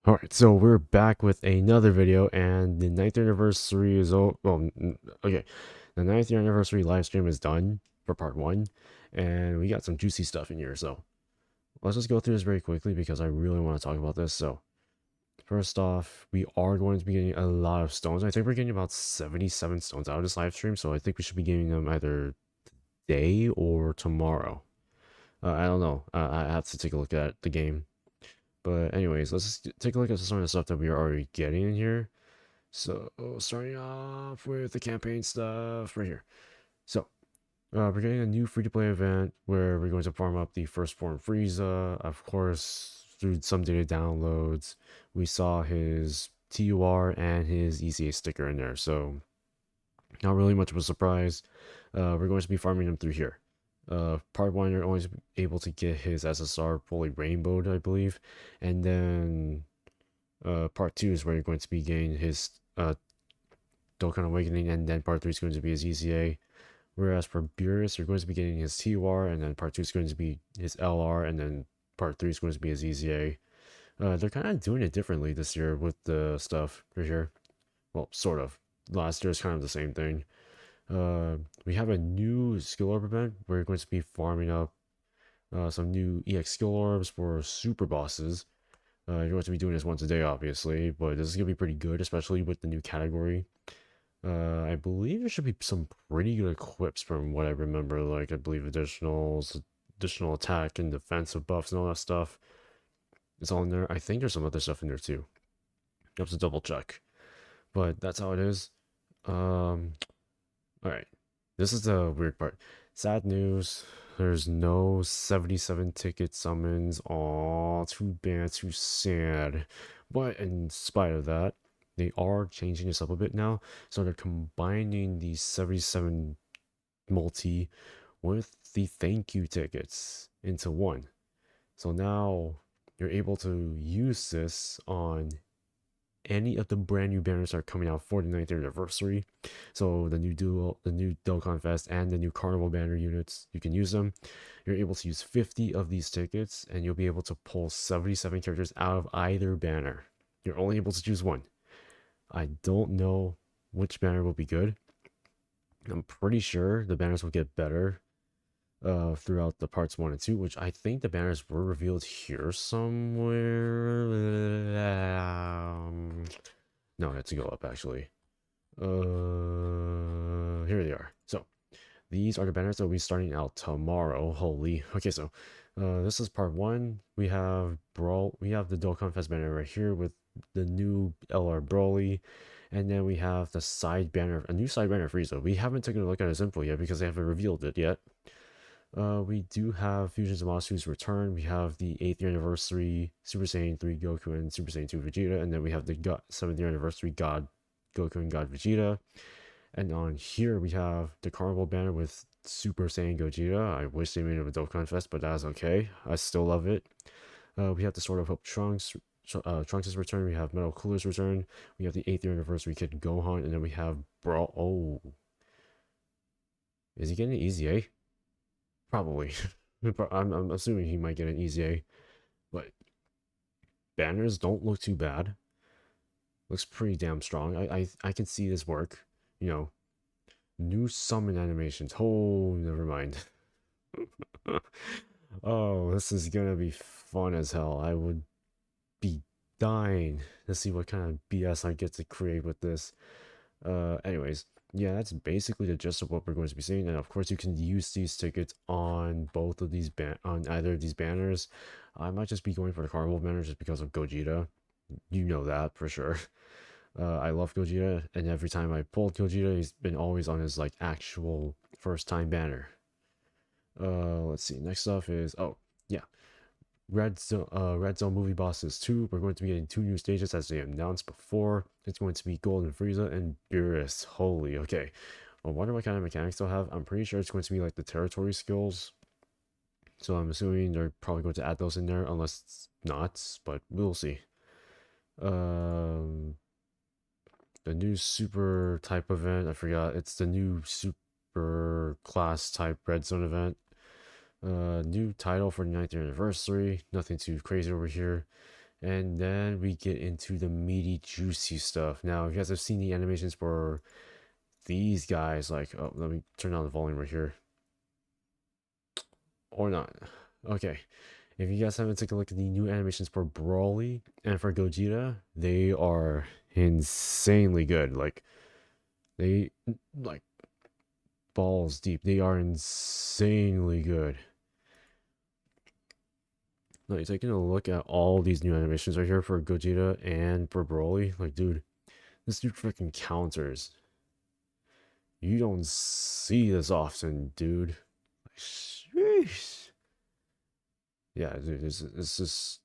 Alright, so we're back with another video, and the ninth anniversary is okay. The ninth year anniversary live stream is done for part one, and we got some juicy stuff in here, so let's just go through this very quickly because I really want to talk about this. So, first off, we are going to be getting a lot of stones. I think we're getting about 77 stones out of this live stream, so I think we should be getting them either today or tomorrow. I don't know. I have to take a look at the game. But anyways, let's just take a look at some of the stuff that we are already getting in here. So starting off with the campaign stuff right here. So we're getting a new free-to-play event where we're going to farm up the firstborn Frieza. Of course, through some data downloads, we saw his TUR and his ECA sticker in there. So not really much of a surprise. We're going to be farming them through here. Part one, you're always able to get his SSR fully rainbowed, I believe, and then part two is where you're going to be getting his Dokkan Awakening, and then part three is going to be his ECA. Whereas for Beerus, you're going to be getting his TUR, and then part two is going to be his LR, and then part three is going to be his ECA. They're kind of doing it differently this year with the stuff right here. Well, sort of. Last year is kind of the same thing. We have a new skill orb event where you're going to be farming up some new EX skill orbs for super bosses. You're going to be doing this once a day, obviously, but this is going to be pretty good, especially with the new category. I believe there should be some pretty good equips from what I remember, like I believe additional attack and defensive buffs and all that stuff. It's all in there. I think there's some other stuff in there too. You have to double check. But that's how it is. Alright. This is the weird part. Sad news. There's no 77 ticket summons. Aw, too bad, too sad. But in spite of that, they are changing this up a bit now. So they're combining the 77 multi with the thank you tickets into one. So now you're able to use this on any of the brand new banners that are coming out for the 9th anniversary. So the new Dokkan Fest and the new Carnival banner units, you can use them. You're able to use 50 of these tickets, and you'll be able to pull 77 characters out of either banner. You're only able to choose one. I don't know which banner will be good. I'm pretty sure the banners will get better throughout the parts 1 and 2, which I think the banners were revealed here somewhere. No, I had to go up actually. Here they are. So these are the banners that will be starting out tomorrow. Holy. Okay, so this is part 1. We have the Dokkan Fest banner right here with the new LR BROLY. And then we have the side banner, a new side banner Frieza. We haven't taken a look at his info yet because they haven't revealed it yet. We do have Fusions of Masu's return. We have the 8th year anniversary Super Saiyan 3 Goku and Super Saiyan 2 Vegeta. And then we have the 7th year anniversary God Goku and God Vegeta. And on here we have the Carnival banner with Super Saiyan Gogeta. I wish they made it a Dokkan Fest, but that's okay. I still love it. We have the Sword of Hope Trunks. Trunks' return. We have Metal Cooler's return. We have the 8th year anniversary Kid Gohan. And then we have Oh. Is he getting an easy A? Probably. I'm assuming he might get an easy A. But banners don't look too bad. Looks pretty damn strong. I can see this work. You know, new summon animations. Oh, never mind. Oh, this is gonna be fun as hell. I would be dying to see what kind of BS I get to create with this. Anyways, yeah, that's basically the gist of what we're going to be seeing. And of course, you can use these tickets on both of these on either of these banners. I might just be going for the Carnival banner just because of Gogeta. You know that for sure. I love Gogeta, and every time I pulled Gogeta, he's been always on his like actual first time banner. Let's see. Next stuff is yeah, Red Zone movie bosses 2. We're going to be getting 2 new stages as they announced before. It's going to be Golden Frieza and Beerus. Holy, okay. I wonder what kind of mechanics they'll have. I'm pretty sure it's going to be like the territory skills. So I'm assuming they're probably going to add those in there, unless it's not, but we'll see. The new super type event, I forgot. It's the new super class type red zone event. New title for the 9th anniversary. Nothing too crazy over here. And then we get into the meaty, juicy stuff. Now, if you guys have seen the animations for these guys, like, oh, let me turn down the volume right here. Or not. Okay. If you guys haven't taken a look at the new animations for BROLY and for GOGETA, they are insanely good. Like, they, like, balls deep. They are insanely good. Like, taking a look at all these new animations right here for GOGETA and for BROLY, like, dude, this dude freaking counters. You don't see this often, dude. Like, sheesh. Yeah, dude, this is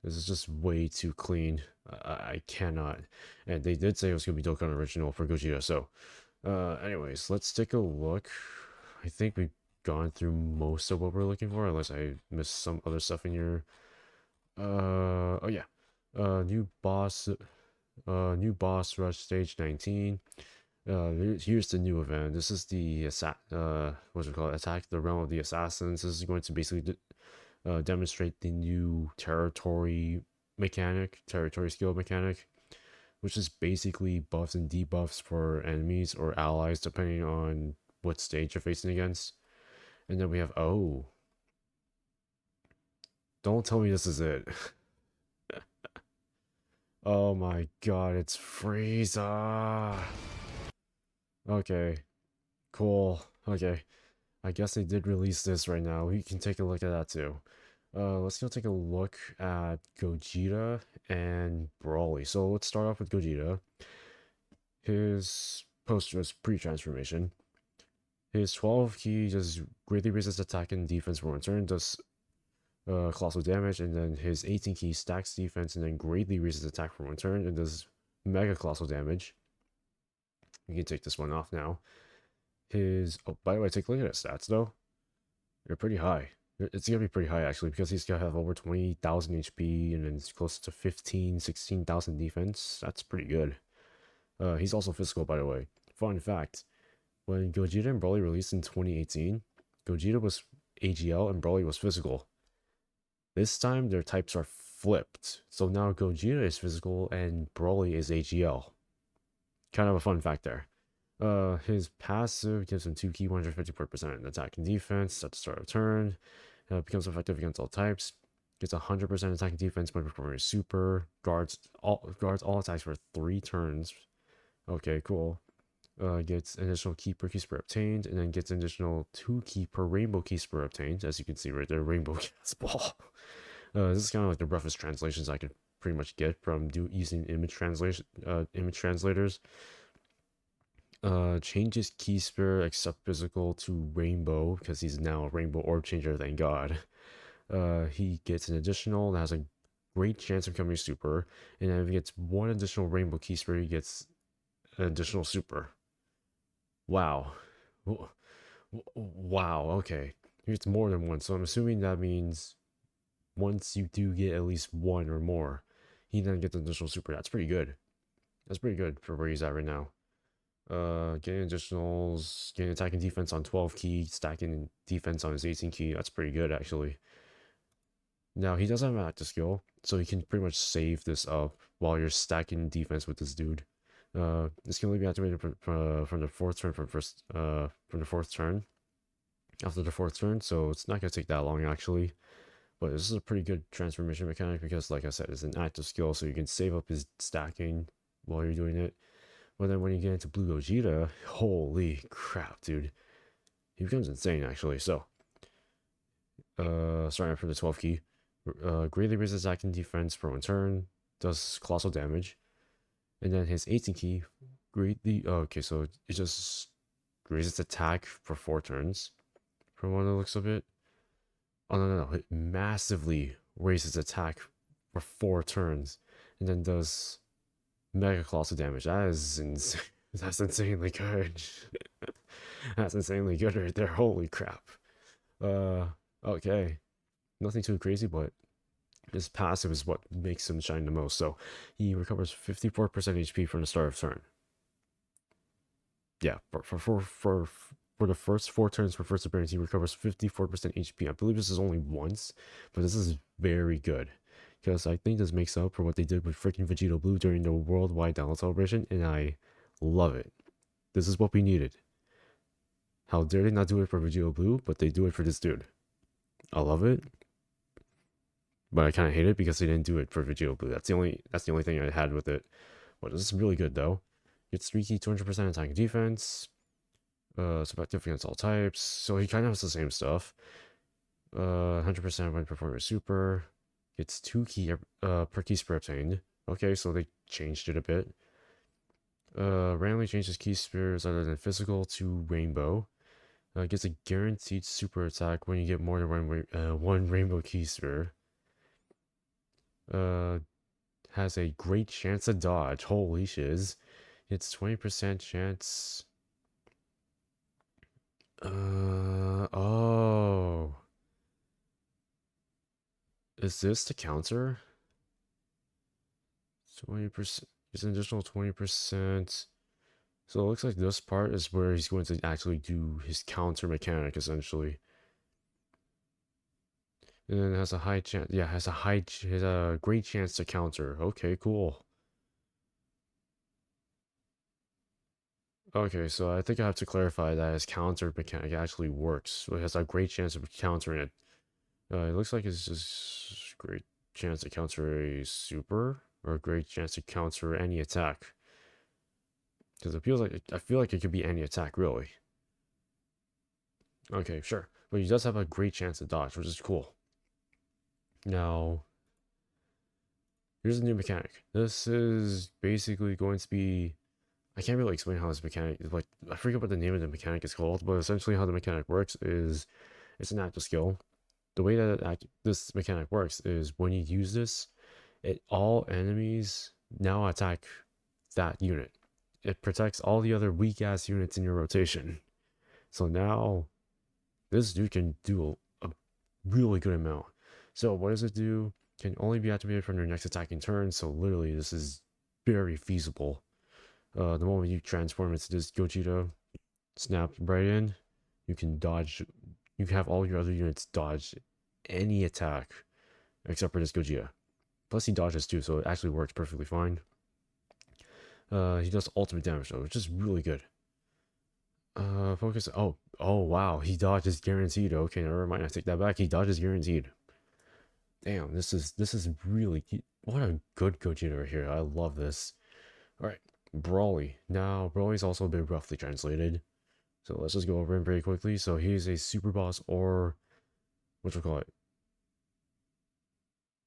just way too clean. I cannot. And they did say it was gonna be Dokkan original for Gogeta. So, anyways, let's take a look. I think we've gone through most of what we're looking for, unless I missed some other stuff in here. Oh yeah. New boss. New boss rush stage 19. Here's the new event. This is the what's it called? Attack the Realm of the Assassins. This is going to basically demonstrate the new territory skill mechanic, which is basically buffs and debuffs for enemies or allies depending on what stage you're facing against. And then we have, oh, don't tell me this is it. Oh my god, it's Frieza. Okay, cool. Okay, I guess they did release this right now. We can take a look at that too. Let's go take a look at Gogeta and BROLY. So let's start off with Gogeta. His poster is pre-transformation. His 12 key just greatly raises attack and defense for one turn, does colossal damage, and then his 18 key stacks defense and then greatly raises attack for one turn and does mega colossal damage. You can take this one off now. His, oh, by the way, take a look at his stats though. They're pretty high. It's gonna be pretty high actually because he's gonna have over 20,000 HP and then it's close to 16,000 defense. That's pretty good. He's also physical, by the way. Fun fact: when Gogeta and BROLY released in 2018, Gogeta was AGL and BROLY was physical. This time their types are flipped, so now Gogeta is physical and BROLY is AGL. Kind of a fun fact there. His passive gives him 2 key 154% in attack and defense at the start of turn. Becomes effective against all types. Gets 100% attack and defense when performing a super. Guards all attacks for 3 turns. Okay, cool. Gets an additional key per key spur obtained, and then gets an additional 2 key per rainbow key spur obtained. As you can see right there, rainbow gas ball. This is kind of like the roughest translations I could pretty much get from using image translators. Changes key spur except physical to rainbow because he's now a rainbow orb changer, thank god. He gets an additional that has a great chance of becoming super, and then if he gets 1 additional rainbow key spur, he gets an additional super. Wow. Wow, okay. He gets more than 1, so I'm assuming that means once you do get at least 1 or more, he then gets an additional super. That's pretty good. That's pretty good for where he's at right now. Getting additionals, getting attack and defense on 12 key, stacking defense on his 18 key. That's pretty good, actually. Now, he doesn't have an active skill, so he can pretty much save this up while you're stacking defense with this dude. This can only be activated from the 4th turn from the 4th turn. After the 4th turn, so it's not going to take that long, actually. But this is a pretty good transformation mechanic because, like I said, it's an active skill, so you can save up his stacking while you're doing it. But then when you get into Blue Gogeta, holy crap, dude. He becomes insane, actually. So, starting from the 12 key, greatly raises attack and defense for 1 turn, does colossal damage. And then his 18 key, greatly, okay, so it just raises attack for 4 turns, from one of the looks of it. Oh, no, it massively raises attack for 4 turns, and then does mega colossal damage. That is insane. That's insanely good. That's insanely good right there. Holy crap. Okay. Nothing too crazy, but his passive is what makes him shine the most. So he recovers 54% HP from the start of turn. Yeah, for the first 4 turns for first appearance, he recovers 54% HP. I believe this is only once, but this is very good. because I think this makes up for what they did with freaking Vegito Blue during the worldwide download celebration, and I love it. This is what we needed. How dare they not do it for Vegito Blue, but they do it for this dude. I love it, but I kind of hate it because they didn't do it for Vegito Blue. That's the only thing I had with it. But this is really good though. Gets 3 key, 200% attack and defense. It's effective against all types. So he kind of has the same stuff. 100% when performing super. Gets 2 key per key spray obtained. Okay, so they changed it a bit. Randomly changes key spheres other than physical to rainbow. Gets a guaranteed super attack when you get more than one rainbow key sphere. Has a great chance to dodge. Holy shiz. It's 20% chance. Oh. Is this the counter? 20%. It's an additional 20%. So it looks like this part is where he's going to actually do his counter mechanic, essentially. And then it has a high chance. Yeah, has a great chance to counter. Okay, cool. Okay, so I think I have to clarify that his counter mechanic actually works. So it has a great chance of countering it. It looks like it's just great chance to counter a super, or a great chance to counter any attack. Because I feel like it could be any attack, really. Okay, sure. But he does have a great chance to dodge, which is cool. Now, here's a new mechanic. This is basically going to be... I can't really explain how this mechanic is. Like, I forget what the name of the mechanic is called, but essentially how the mechanic works is it's an active skill. The way that this mechanic works is when you use this, all enemies now attack that unit. It protects all the other weak ass units in your rotation. So now this dude can do a really good amount. So what does it do? Can only be activated from your next attacking turn. So literally this is very feasible. The moment you transform into this Gogeta, snap right in, you can dodge. You can have all your other units dodge any attack except for this Gogeta. Plus he dodges too, so it actually works perfectly fine. He does ultimate damage though, which is really good. Focus. Oh, wow. He dodges guaranteed. Okay, never mind. I take that back. He dodges guaranteed. Damn, this is really what a good Gogeta right here. I love this. All right, BROLY. Now BROLY's also been roughly translated, so let's just go over him very quickly. So he's a super boss, or what you call it?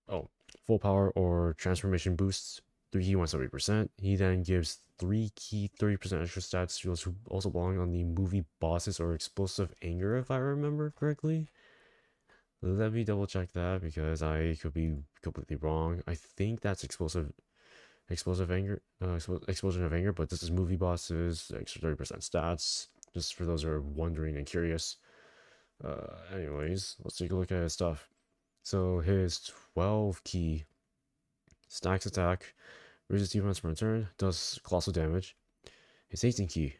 Oh, full power or transformation boosts. 3 key 170%. He then gives 3 key 30% extra stats to those who also belong on the movie bosses or explosive anger, if I remember correctly. Let me double check that because I could be completely wrong. I think that's explosive anger, explosion of anger, but this is movie bosses, extra 30% stats, just for those who are wondering and curious. Anyways, let's take a look at his stuff. So his 12 key stacks attack, raises defense per turn, does colossal damage. His 18 key,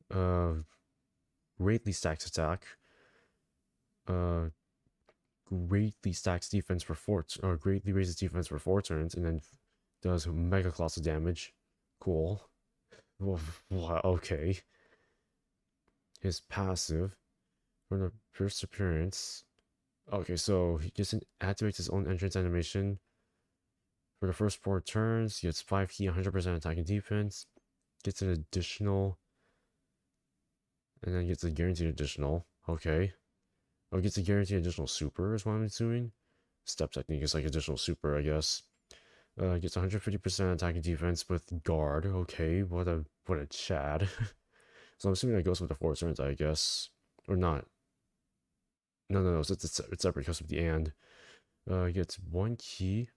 uh, greatly stacks attack, uh, greatly stacks defense for 4, or greatly raises defense for 4 turns, and then does mega colossal damage. Cool. Okay. His passive, from the first appearance. Okay, so he just activates his own entrance animation. For the first 4 turns, he gets 5 key, 100% attack and defense. Gets an additional, and then gets a guaranteed additional. Okay. Oh, gets a guaranteed additional super, is what I'm assuming. Step technique is like additional super, I guess. Gets 150% attack and defense with guard. Okay, what a Chad. So I'm assuming that goes with the 4 turns, I guess. Or not. No, it's separate because of the and. Gets 1 key.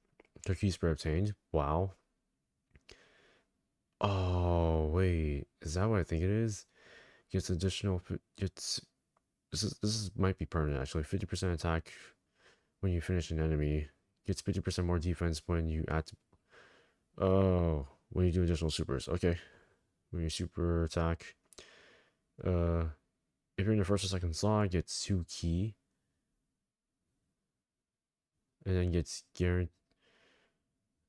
2 keys per obtained. Wow. Oh, wait. Is that what I think it is? Gets additional. Gets. This might be permanent actually. 50% attack when you finish an enemy. Gets 50% more defense when you add. Oh, when you do additional supers. Okay. When you super attack. If you're in the first or second slot, gets 2 key. And then gets guaranteed.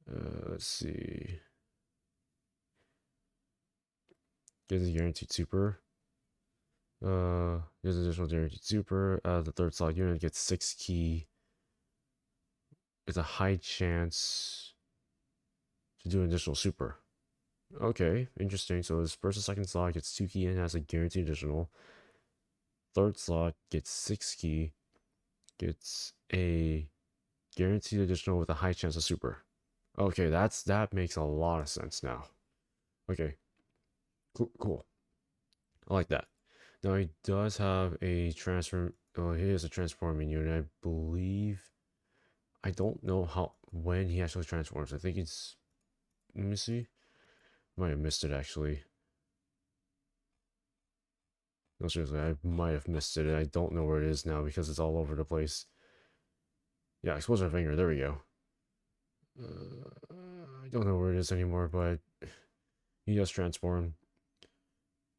Let's see. Gives a guaranteed super. There's additional guaranteed super. The third slot unit gets 6 key. It's a high chance to do an additional super. Okay, interesting. So his first and second slot gets 2 key and has a guaranteed additional. Third slot gets 6 key, gets a guaranteed additional with a high chance of super. Okay, that makes a lot of sense now. Okay, cool. I like that. Now he does have a transform. Oh, he has a transforming unit. I believe. I don't know when he actually transforms. I think it's. Let me see. Might have missed it actually. No, seriously, I might have missed it. I don't know where it is now because it's all over the place. Yeah, explosion finger. There we go. I don't know where it is anymore, but he does transform.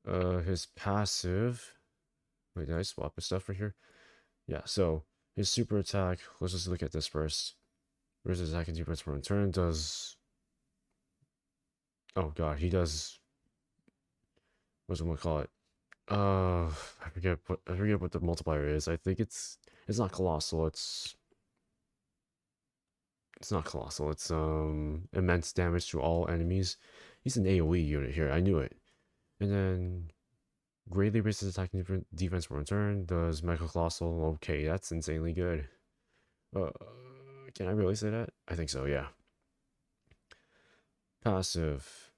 His passive. Wait, did I swap his stuff right here? Yeah. So his super attack. Let's just look at this first. Where's his attack and defense per turn? Does. Oh god, he does. What's it gonna call it? I forget what the multiplier is. I think it's not colossal. It's not colossal. It's immense damage to all enemies. He's an AoE unit here. I knew it. And then greatly raises attack and defense per turn. Does Mega Colossal. Okay, that's insanely good. Uh, can I really say that? I think so. Yeah. Passive.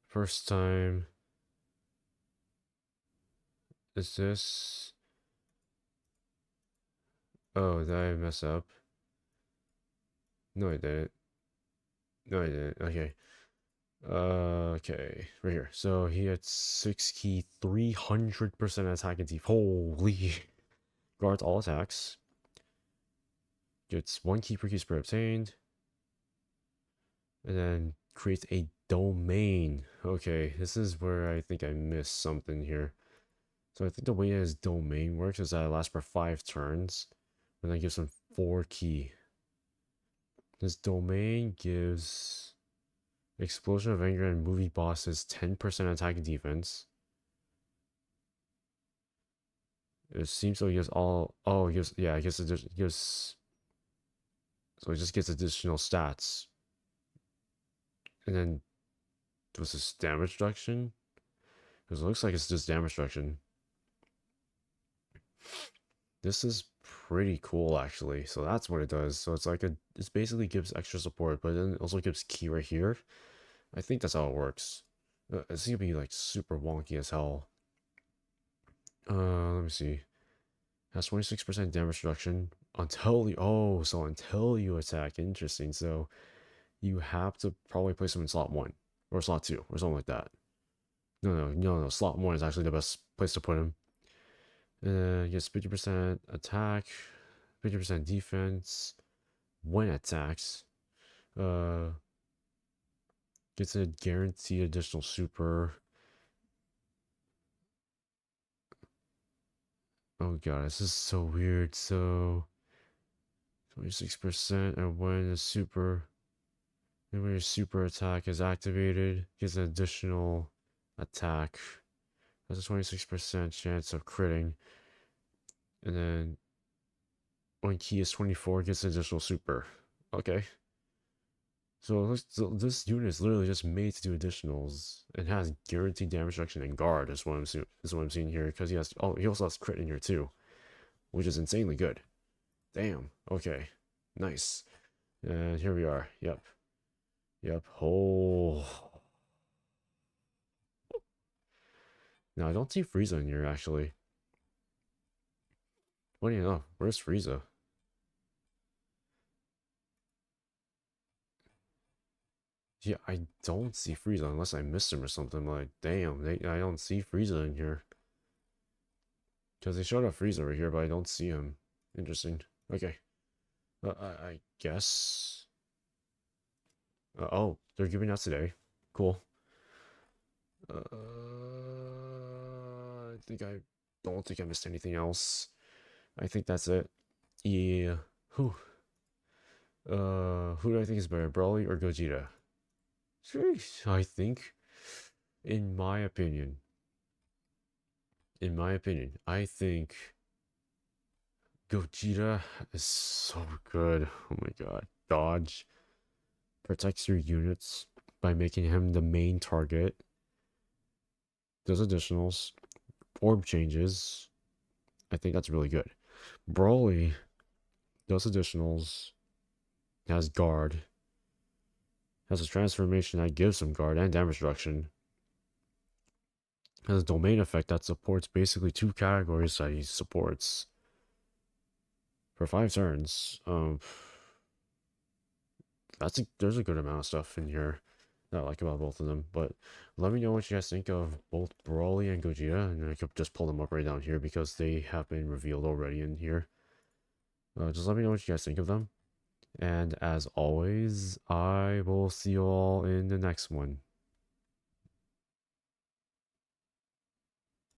First time. Is this? Oh, did I mess up? No, I didn't. No, I didn't. Okay. Okay, right here. So he had 6 key, 300% attack and defense. Holy. Guards all attacks. Gets 1 key per key spread obtained. And then creates a domain. Okay, this is where I think I missed something here. So I think the way his domain works is that it lasts for 5 turns. And then gives him 4 key. This domain gives Explosion of Anger and movie bosses 10% attack and defense. It seems like he gives all. Oh, he gives. Yeah, he gives. So he just gets additional stats. And then. Was this damage reduction? Because it looks like it's just damage reduction. This is pretty cool, actually. So that's what it does. So it's like a. It basically gives extra support, but then it also gives key right here. I think that's how it works. It's gonna be like super wonky as hell. Let me see. Has 26% damage reduction until you. Oh, so until you attack. Interesting. So you have to probably place him in slot 1 or slot 2 or something like that. No. Slot 1 is actually the best place to put him. He gets 50% attack, 50% defense when attacks. Uh, Gets a guaranteed additional super. Oh god, this is so weird. So 26%, and when your super attack is activated, gets an additional attack. Has a 26% chance of critting. And then when key is 24, gets an additional super. Okay. So this unit is literally just made to do additionals and has guaranteed damage reduction and guard is what I'm seeing here, because he also has crit in here too, which is insanely good. Damn. Okay. Nice. And here we are. Yep. Oh. Now I don't see Frieza in here actually. What do you know? Where's Frieza? Yeah, I don't see Frieza unless I missed him or something. Like, damn, I don't see Frieza in here. Because they showed up Frieza over here, but I don't see him. Interesting. Okay. I guess. Oh, they're giving out today. Cool. I don't think I missed anything else. I think that's it. Yeah. Whew. Who do I think is better, Broly or Gogeta? Sheesh, I think, in my opinion, I think Gogeta is so good. Oh my god. Dodge protects your units by making him the main target. Does additionals, orb changes. I think that's really good. Broly does additionals, has guard, has a transformation that gives him guard and damage reduction, has a domain effect that supports basically two categories that he supports for 5 turns. There's a good amount of stuff in here that I like about both of them. But let me know what you guys think of both Broly and Gogeta, and I could just pull them up right down here because they have been revealed already in here. Just let me know what you guys think of them. And as always, I will see you all in the next one.